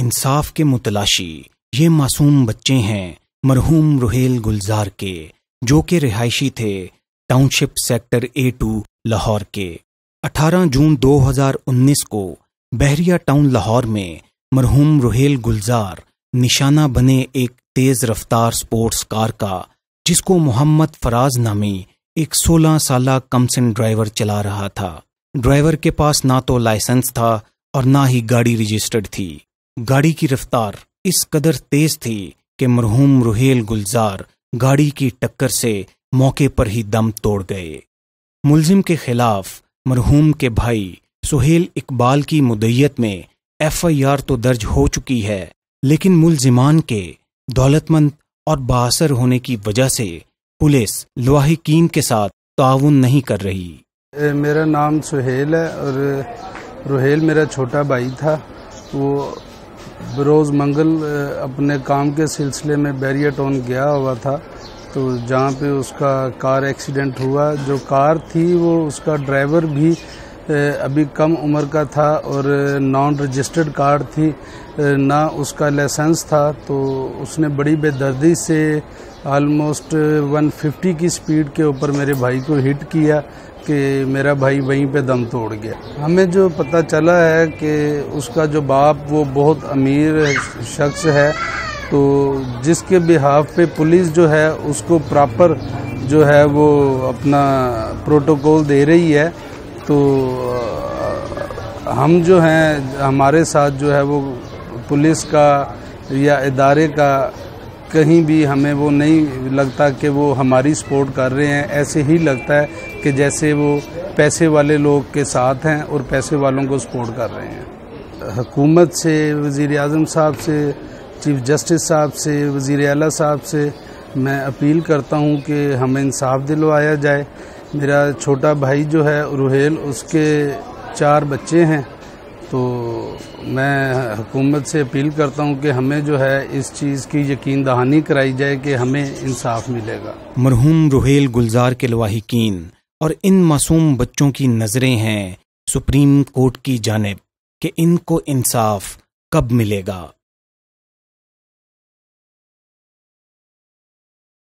انصاف کے متلاشی یہ معصوم بچے ہیں مرحوم روہیل گلزار کے، جو کہ رہائشی تھے ٹاؤن شپ سیکٹر A2 لاہور کے۔ 18 جون 2019 کو بحریہ ٹاؤن لاہور میں مرحوم روہیل گلزار نشانہ بنے ایک تیز رفتار سپورٹس کار کا، جس کو محمد فراز نامی ایک 16 سالہ کمسن ڈرائیور چلا رہا تھا۔ ڈرائیور کے پاس نہ تو لائسنس تھا اور نہ ہی گاڑی رجسٹرڈ تھی۔ گاڑی کی رفتار اس قدر تیز تھی کہ مرحوم روہیل گلزار گاڑی کی ٹکر سے موقع پر ہی دم توڑ گئے۔ ملزم کے خلاف مرحوم کے بھائی سہیل اقبال کی مدعیت میں FIR تو درج ہو چکی ہے، لیکن ملزمان کے دولت مند اور بااثر ہونے کی وجہ سے پولیس لواحقین کے ساتھ تعاون نہیں کر رہی۔ میرا نام سہیل ہے اور روہیل میرا چھوٹا بھائی تھا۔ وہ بروز منگل اپنے کام کے سلسلے میں بحریہ ٹاؤن گیا ہوا تھا، تو جہاں پہ اس کا کار ایکسیڈنٹ ہوا۔ جو کار تھی وہ اس کا ڈرائیور بھی ابھی کم عمر کا تھا اور نان رجسٹرڈ کار تھی، نہ اس کا لائسنس تھا، تو اس نے بڑی بے دردی سے آلموسٹ 150 کی سپیڈ کے اوپر میرے بھائی کو ہٹ کیا کہ میرا بھائی وہیں پہ دم توڑ گیا۔ ہمیں جو پتہ چلا ہے کہ اس کا جو باپ وہ بہت امیر شخص ہے، تو جس کے بہاف پہ پولیس جو ہے اس کو پراپر جو ہے وہ اپنا پروٹوکول دے رہی ہے، تو ہم جو ہیں ہمارے ساتھ جو ہے وہ پولیس کا یا ادارے کا کہیں بھی ہمیں وہ نہیں لگتا کہ وہ ہماری سپورٹ کر رہے ہیں۔ ایسے ہی لگتا ہے کہ جیسے وہ پیسے والے لوگ کے ساتھ ہیں اور پیسے والوں کو سپورٹ کر رہے ہیں۔ حکومت سے، وزیر اعظم صاحب سے، چیف جسٹس صاحب سے، وزیر اعلیٰ صاحب سے میں اپیل کرتا ہوں کہ ہمیں انصاف دلوایا جائے۔ میرا چھوٹا بھائی جو ہے روہیل، اس کے 4 بچے ہیں، تو میں حکومت سے اپیل کرتا ہوں کہ ہمیں جو ہے اس چیز کی یقین دہانی کرائی جائے کہ ہمیں انصاف ملے گا۔ مرحوم روہیل گلزار کے لواحقین اور ان معصوم بچوں کی نظریں ہیں سپریم کورٹ کی جانب کہ ان کو انصاف کب ملے گا۔